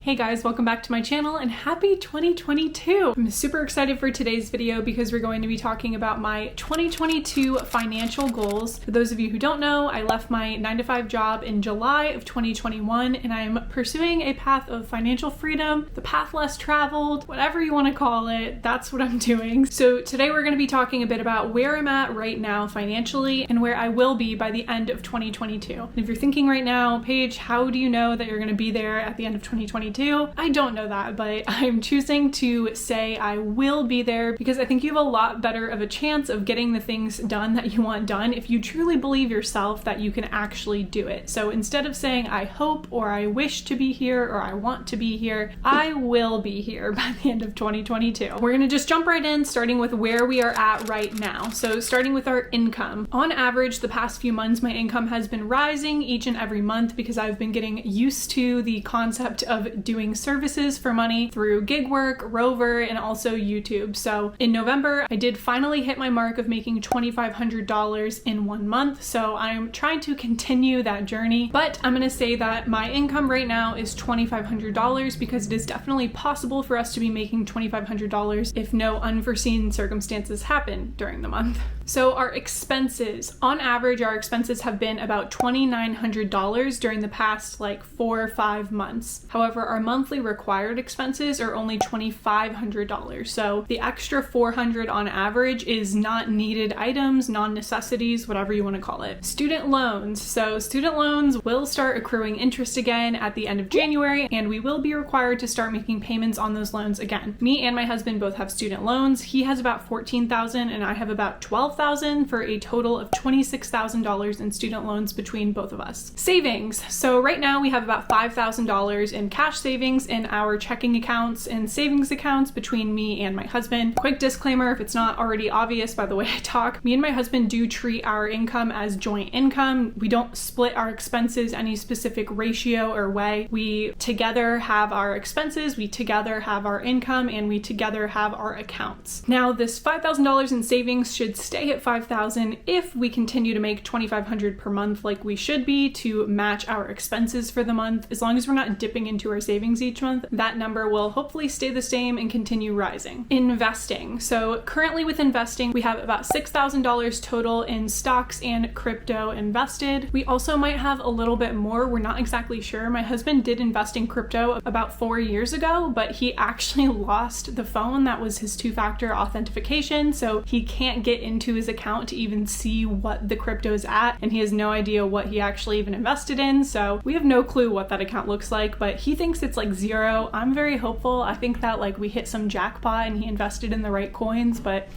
Hey guys, welcome back to my channel and happy 2022! I'm super excited for today's video because we're going to be talking about my 2022 financial goals. For those of you who don't know, I left my 9-to-5 job in July of 2021 and I'm pursuing a path of financial freedom, the path less traveled, whatever you want to call it, that's what I'm doing. So today we're going to be talking a bit about where I'm at right now financially and where I will be by the end of 2022. And if you're thinking right now, Paige, how do you know that you're going to be there at the end of 2022? I don't know that, but I'm choosing to say I will be there because I think you have a lot better of a chance of getting the things done that you want done if you truly believe yourself that you can actually do it. So instead of saying I hope or I wish to be here or I want to be here, I will be here by the end of 2022. We're gonna just jump right in, starting with where we are at right now. So starting with our income. On average, the past few months, my income has been rising each and every month because I've been getting used to the concept of doing services for money through gig work, Rover, and also YouTube. So in November, I did finally hit my mark of making $2,500 in 1 month. So I'm trying to continue that journey, but I'm gonna say that my income right now is $2,500 because it is definitely possible for us to be making $2,500 if no unforeseen circumstances happen during the month. So our expenses, on average, our expenses have been about $2,900 during the past 4 or 5 months. However, our monthly required expenses are only $2,500. So the extra $400 on average is not needed items, non-necessities, whatever you want to call it. Student loans. So student loans will start accruing interest again at the end of January, and we will be required to start making payments on those loans again. Me and my husband both have student loans. He has about $14,000 and I have about $12,000 for a total of $26,000 in student loans between both of us. Savings. So right now we have about $5,000 in cash savings in our checking accounts and savings accounts between me and my husband. Quick disclaimer, if it's not already obvious by the way I talk, me and my husband do treat our income as joint income. We don't split our expenses any specific ratio or way. We together have our expenses, we together have our income, and we together have our accounts. Now this $5,000 in savings should stay at $5,000 if we continue to make $2,500 per month like we should be to match our expenses for the month. As long as we're not dipping into our savings each month, that number will hopefully stay the same and continue rising. Investing. So currently with investing, we have about $6,000 total in stocks and crypto invested. We also might have a little bit more. We're not exactly sure. My husband did invest in crypto about 4 years ago, but he actually lost the phone that was his two-factor authentication. So he can't get into his account to even see what the crypto is at, and he has no idea what he actually even invested in. So we have no clue what that account looks like, but he thinks it's zero. I'm very hopeful. I think that we hit some jackpot and he invested in the right coins, but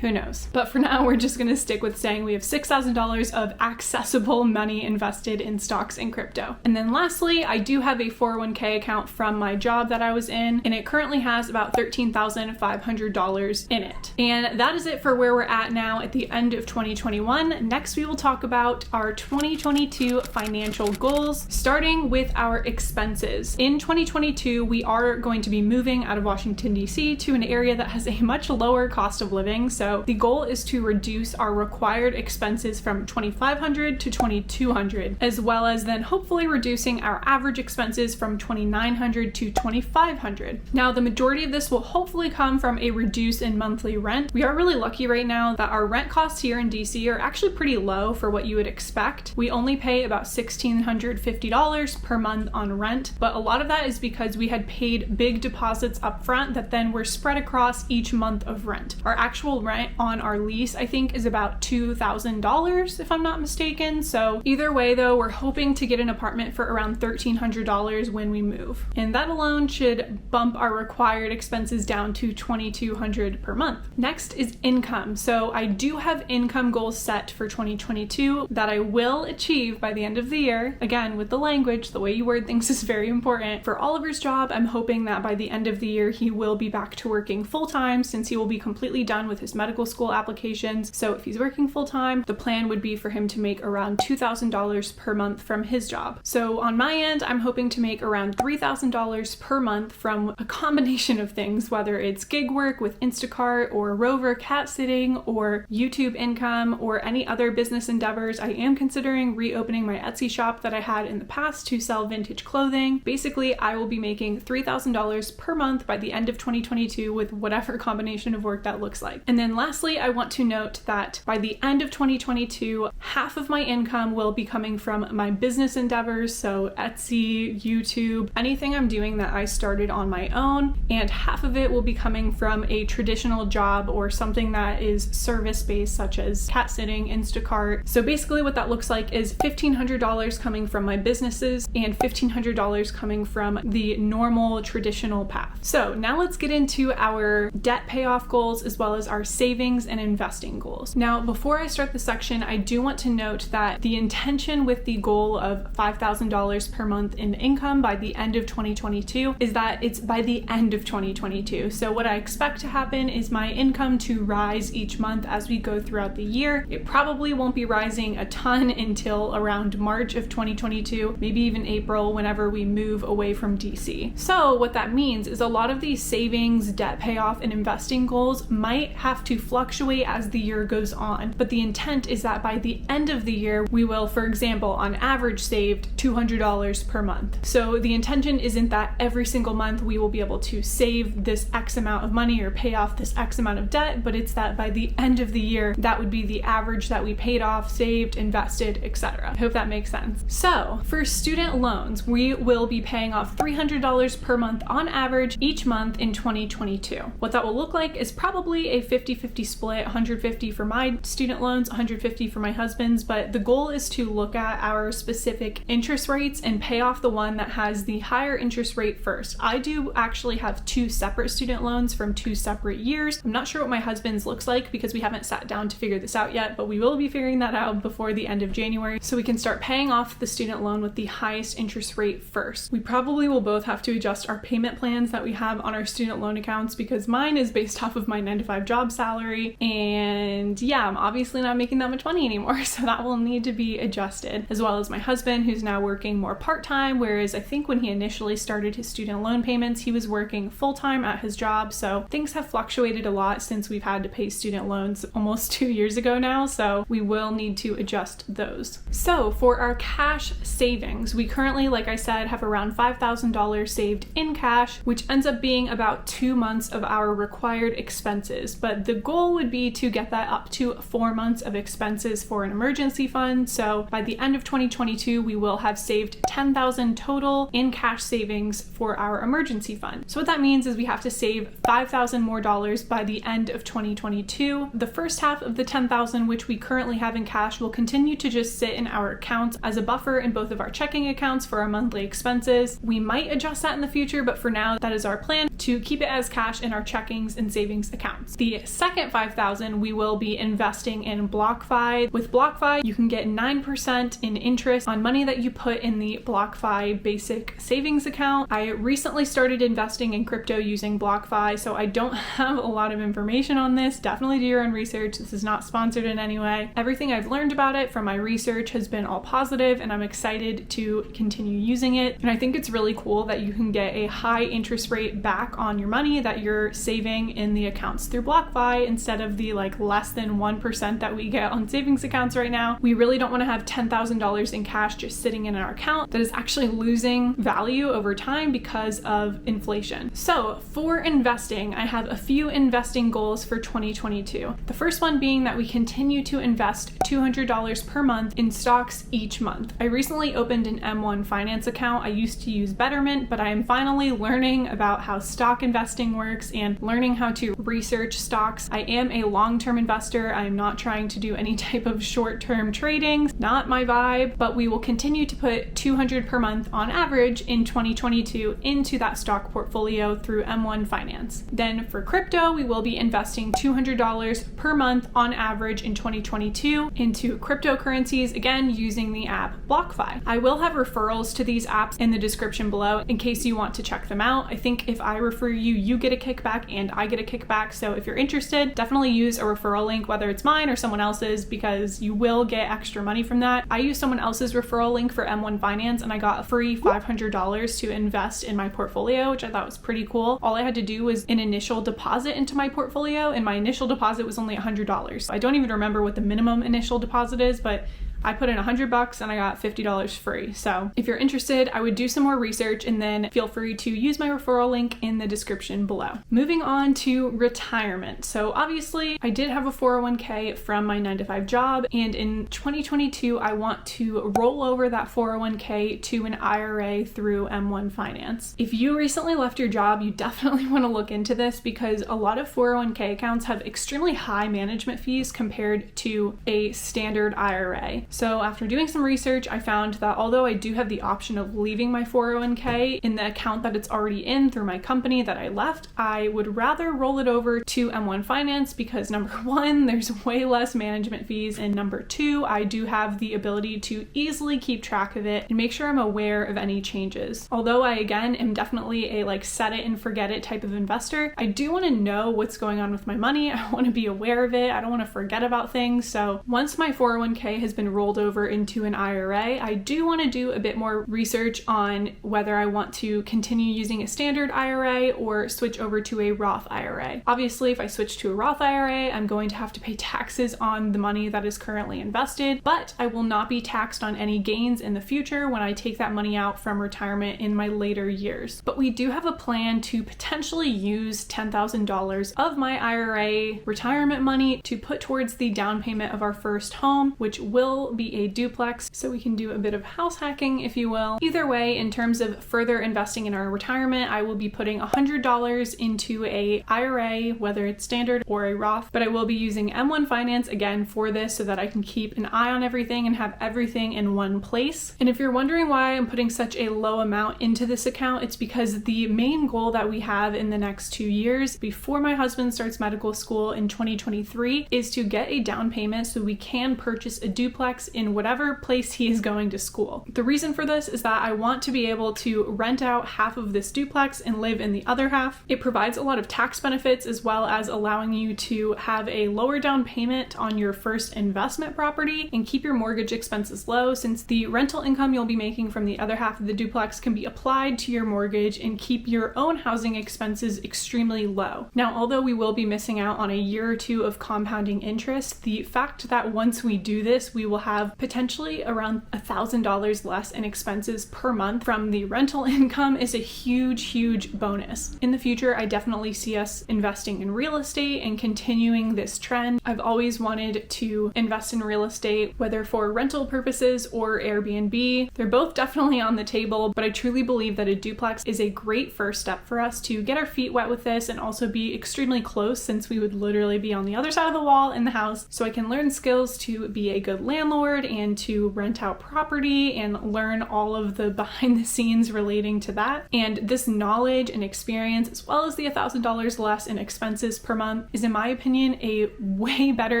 who knows? But for now, we're just gonna stick with saying we have $6,000 of accessible money invested in stocks and crypto. And then lastly, I do have a 401k account from my job that I was in, and it currently has about $13,500 in it. And that is it for where we're at now at the end of 2021. Next, we will talk about our 2022 financial goals, starting with our expenses. In 2022, we are going to be moving out of Washington, D.C. to an area that has a much lower cost of living. So the goal is to reduce our required expenses from $2,500 to $2,200, as well as then hopefully reducing our average expenses from $2,900 to $2,500. Now, the majority of this will hopefully come from a reduce in monthly rent. We are really lucky right now that our rent costs here in DC are actually pretty low for what you would expect. We only pay about $1,650 per month on rent, but a lot of that is because we had paid big deposits up front that then were spread across each month of rent. Our actual rent on our lease, I think, is about $2,000 if I'm not mistaken. So either way though, we're hoping to get an apartment for around $1,300 when we move. And that alone should bump our required expenses down to $2,200 per month. Next is income. So I do have income goals set for 2022 that I will achieve by the end of the year. Again, with the language, the way you word things is very important. For Oliver's job, I'm hoping that by the end of the year, he will be back to working full-time since he will be completely done with his medical school applications. So if he's working full-time, the plan would be for him to make around $2,000 per month from his job. So on my end, I'm hoping to make around $3,000 per month from a combination of things, whether it's gig work with Instacart or Rover cat sitting or YouTube income or any other business endeavors. I am considering reopening my Etsy shop that I had in the past to sell vintage clothing. Basically, I will be making $3,000 per month by the end of 2022 with whatever combination of work that looks like. And then lastly, I want to note that by the end of 2022, half of my income will be coming from my business endeavors, so Etsy, YouTube, anything I'm doing that I started on my own, and half of it will be coming from a traditional job or something that is service-based, such as cat sitting, Instacart. So basically what that looks like is $1,500 coming from my businesses and $1,500 coming from the normal traditional path. So now let's get into our debt payoff goals as well as our savings and investing goals. Now, before I start the section, I do want to note that the intention with the goal of $5,000 per month in income by the end of 2022 is that it's by the end of 2022. So what I expect to happen is my income to rise each month as we go throughout the year. It probably won't be rising a ton until around March of 2022, maybe even April, whenever we move away from DC. So what that means is a lot of these savings, debt payoff, and investing goals might have to fluctuate as the year goes on. But the intent is that by the end of the year, we will, for example, on average saved $200 per month. So the intention isn't that every single month we will be able to save this X amount of money or pay off this X amount of debt, but it's that by the end of the year, that would be the average that we paid off, saved, invested, etc. I hope that makes sense. So for student loans, we will be paying off $300 per month on average each month in 2022. What that will look like is probably a 50-50 split, 150 for my student loans, 150 for my husband's, but the goal is to look at our specific interest rates and pay off the one that has the higher interest rate first. I do actually have two separate student loans from two separate years. I'm not sure what my husband's looks like because we haven't sat down to figure this out yet, but we will be figuring that out before the end of January so we can start paying off the student loan with the highest interest rate first. We probably will both have to adjust our payment plans that we have on our student loan accounts because mine is based off of my 9-to-5 job salary, and yeah, I'm obviously not making that much money anymore, so that will need to be adjusted, as well as my husband, who's now working more part-time, whereas I think when he initially started his student loan payments, he was working full-time at his job. So things have fluctuated a lot since we've had to pay student loans almost 2 years ago now, so we will need to adjust those. So for our cash savings, we currently, like I said, have around $5,000 saved in cash, which ends up being about 2 months of our required expenses. But the goal would be to get that up to 4 months of expenses for an emergency fund. So by the end of 2022, we will have saved $10,000 total in cash savings for our emergency fund. So what that means is we have to save $5,000 more by the end of 2022. The first half of the $10,000, which we currently have in cash, will continue to just sit in our accounts as a buffer in both of our checking accounts for our monthly expenses. We might adjust that in the future, but for now, that is our plan, to keep it as cash in our checkings and savings accounts. The second $5,000 we will be investing in BlockFi. With BlockFi, you can get 9% in interest on money that you put in the BlockFi basic savings account. I recently started investing in crypto using BlockFi, so I don't have a lot of information on this. Definitely do your own research. This is not sponsored in any way. Everything I've learned about it from my research has been all positive, and I'm excited to continue using it. And I think it's really cool that you can get a high interest rate back on your money that you're saving in the accounts through BlockFi instead of the less than 1% that we get on savings accounts right now. We really don't want to have $10,000 in cash just sitting in our account that is actually losing value over time because of inflation. So for investing, I have a few investing goals for 2022. The first one being that we continue to invest $200 per month in stocks each month. I recently opened an M1 finance account. I used to use Betterment, but I am finally learning about how stock investing works and learning how to research stocks. I am a long-term investor. I am not trying to do any type of short-term trading, not my vibe, but we will continue to put $200 per month on average in 2022 into that stock portfolio through M1 Finance. Then for crypto, we will be investing $200 per month on average in 2022. into cryptocurrencies, again, using the app BlockFi. I will have referrals to these apps in the description below in case you want to check them out. I think if I refer you, you get a kickback and I get a kickback. So if you're interested, definitely use a referral link, whether it's mine or someone else's, because you will get extra money from that. I used someone else's referral link for M1 Finance and I got a free $500 to invest in my portfolio, which I thought was pretty cool. All I had to do was an initial deposit into my portfolio, and my initial deposit was only $100. I don't even remember what the minimum initial deposit is, but I put in $100 and I got $50 free. So if you're interested, I would do some more research and then feel free to use my referral link in the description below. Moving on to retirement. So obviously I did have a 401k from my 9-to-5 job, and in 2022, I want to roll over that 401k to an IRA through M1 Finance. If you recently left your job, you definitely want to look into this because a lot of 401k accounts have extremely high management fees compared to a standard IRA. So after doing some research, I found that although I do have the option of leaving my 401k in the account that it's already in through my company that I left, I would rather roll it over to M1 Finance because number one, there's way less management fees, and number two, I do have the ability to easily keep track of it and make sure I'm aware of any changes. Although I, again, am definitely a set it and forget it type of investor, I do want to know what's going on with my money. I want to be aware of it. I don't want to forget about things. So once my 401k has been rolled over into an IRA, I do want to do a bit more research on whether I want to continue using a standard IRA or switch over to a Roth IRA. Obviously, if I switch to a Roth IRA, I'm going to have to pay taxes on the money that is currently invested, but I will not be taxed on any gains in the future when I take that money out from retirement in my later years. But we do have a plan to potentially use $10,000 of my IRA retirement money to put towards the down payment of our first home, which will be a duplex, so we can do a bit of house hacking, if you will. Either way, in terms of further investing in our retirement, I will be putting $100 into a IRA, whether it's standard or a Roth, but I will be using M1 Finance again for this so that I can keep an eye on everything and have everything in one place. And if you're wondering why I'm putting such a low amount into this account, it's because the main goal that we have in the next 2 years before my husband starts medical school in 2023 is to get a down payment so we can purchase a duplex in whatever place he is going to school. The reason for this is that I want to be able to rent out half of this duplex and live in the other half. It provides a lot of tax benefits as well as allowing you to have a lower down payment on your first investment property and keep your mortgage expenses low, since the rental income you'll be making from the other half of the duplex can be applied to your mortgage and keep your own housing expenses extremely low. Now, although we will be missing out on a year or two of compounding interest, the fact that once we do this, we will have potentially around $1,000 less in expenses per month from the rental income is a huge bonus. In the future, I definitely see us investing in real estate and continuing this trend. I've always wanted to invest in real estate, whether for rental purposes or Airbnb. They're both definitely on the table, but I truly believe that a duplex is a great first step for us to get our feet wet with this and also be extremely close, since we would literally be on the other side of the wall in the house, so I can learn skills to be a good landlord and to rent out property and learn all of the behind the scenes relating to that. And this knowledge and experience, as well as the $1,000 less in expenses per month, is in my opinion a way better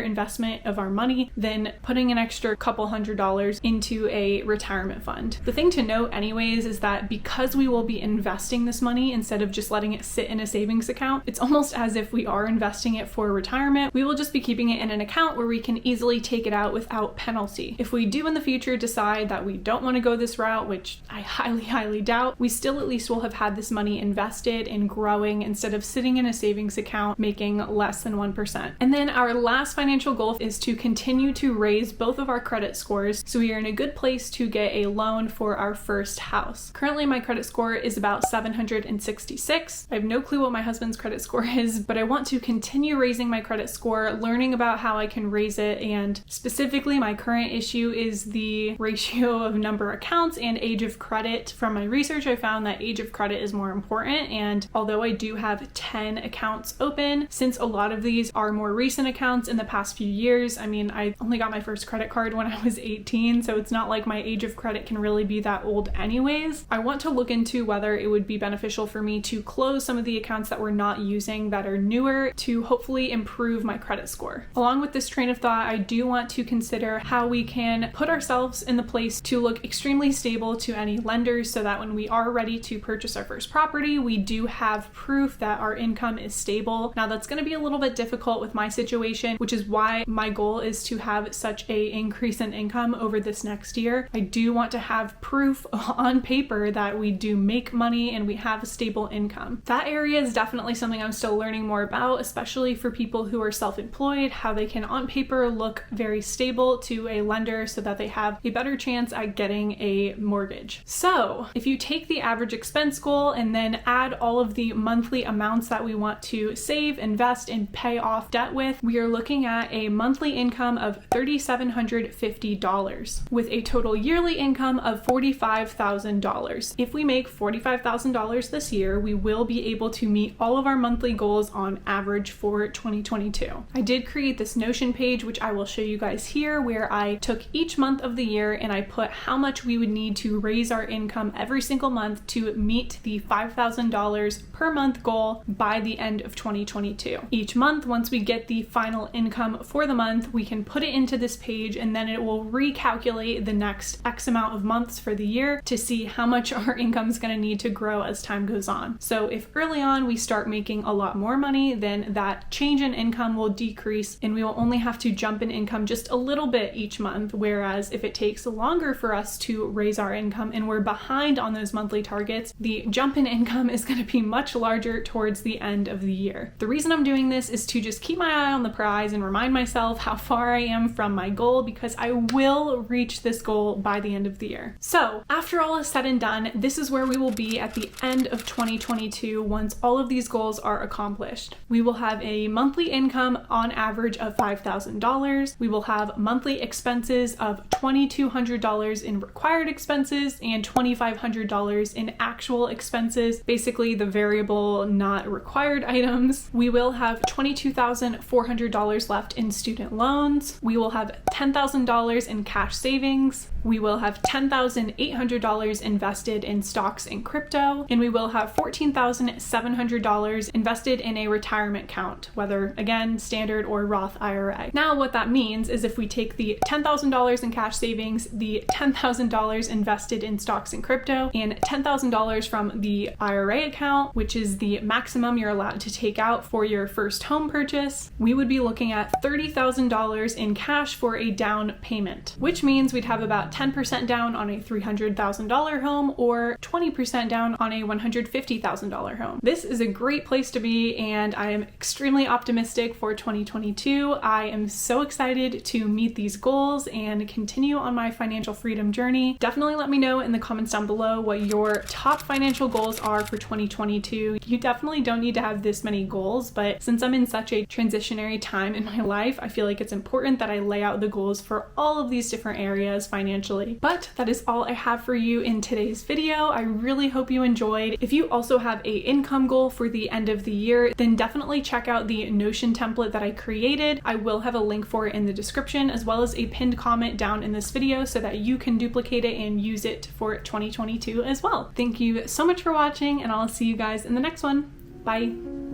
investment of our money than putting an extra couple $100s into a retirement fund. The thing to note anyways is that because we will be investing this money instead of just letting it sit in a savings account, it's almost as if we are investing it for retirement. We will just be keeping it in an account where we can easily take it out without penalty. If we do in the future decide that we don't want to go this route, which I highly doubt, we still at least will have had this money invested and growing instead of sitting in a savings account making less than 1%. And then our last financial goal is to continue to raise both of our credit scores so we are in a good place to get a loan for our first house. Currently, my credit score is about 766. I have no clue what my husband's credit score is, but I want to continue raising my credit score, learning about how I can raise it, and specifically my current current issue is the ratio of number of accounts and age of credit. From my research, I found that age of credit is more important, and although I do have 10 accounts open, since a lot of these are more recent accounts in the past few years, I mean, I only got my first credit card when I was 18, so it's not like my age of credit can really be that old anyways. I want to look into whether it would be beneficial for me to close some of the accounts that we're not using that are newer to hopefully improve my credit score. Along with this train of thought, I do want to consider how we can put ourselves in the place to look extremely stable to any lenders so that when we are ready to purchase our first property, we do have proof that our income is stable. Now that's going to be a little bit difficult with my situation, which is why my goal is to have such an increase in income over this next year. I do want to have proof on paper that we do make money and we have a stable income. That area is definitely something I'm still learning more about, especially for people who are self-employed, how they can on paper look very stable to a lender so that they have a better chance at getting a mortgage. So if you take the average expense goal and then add all of the monthly amounts that we want to save, invest, and pay off debt with, we are looking at a monthly income of $3,750 with a total yearly income of $45,000. If we make $45,000 this year, we will be able to meet all of our monthly goals on average for 2022. I did create this Notion page, which I will show you guys here, where I took each month of the year and I put how much we would need to raise our income every single month to meet the $5,000 per month goal by the end of 2022. Each month, once we get the final income for the month, we can put it into this page and then it will recalculate the next X amount of months for the year to see how much our income is going to need to grow as time goes on. So if early on we start making a lot more money, then that change in income will decrease and we will only have to jump in income just a little bit each month. Whereas if it takes longer for us to raise our income and we're behind on those monthly targets, the jump in income is going to be much larger towards the end of the year. The reason I'm doing this is to just keep my eye on the prize and remind myself how far I am from my goal, because I will reach this goal by the end of the year. So after all is said and done, this is where we will be at the end of 2022 once all of these goals are accomplished. We will have a monthly income on average of $5,000. We will have monthly expenses of $2,200 in required expenses and $2,500 in actual expenses, basically the variable not required items. We will have $22,400 left in student loans. We will have $10,000 in cash savings. We will have $10,800 invested in stocks and crypto, and we will have $14,700 invested in a retirement account, whether again, standard or Roth IRA. Now what that means is if we take the $10,000 in cash savings, the $10,000 invested in stocks and crypto, and $10,000 from the IRA account, which is the maximum you're allowed to take out for your first home purchase, we would be looking at $30,000 in cash for a down payment, which means we'd have about 10% down on a $300,000 home or 20% down on a $150,000 home. This is a great place to be, and I am extremely optimistic for 2022. I am so excited to meet these goals and continue on my financial freedom journey. Definitely let me know in the comments down below what your top financial goals are for 2022. You definitely don't need to have this many goals, but since I'm in such a transitionary time in my life, I feel like it's important that I lay out the goals for all of these different areas financially. But that is all I have for you in today's video. I really hope you enjoyed. If you also have an income goal for the end of the year, then definitely check out the Notion template that I created. I will have a link for it in the description, as well as a pinned comment down in this video so that you can duplicate it and use it for 2022 as well. Thank you so much for watching, and I'll see you guys in the next one. Bye.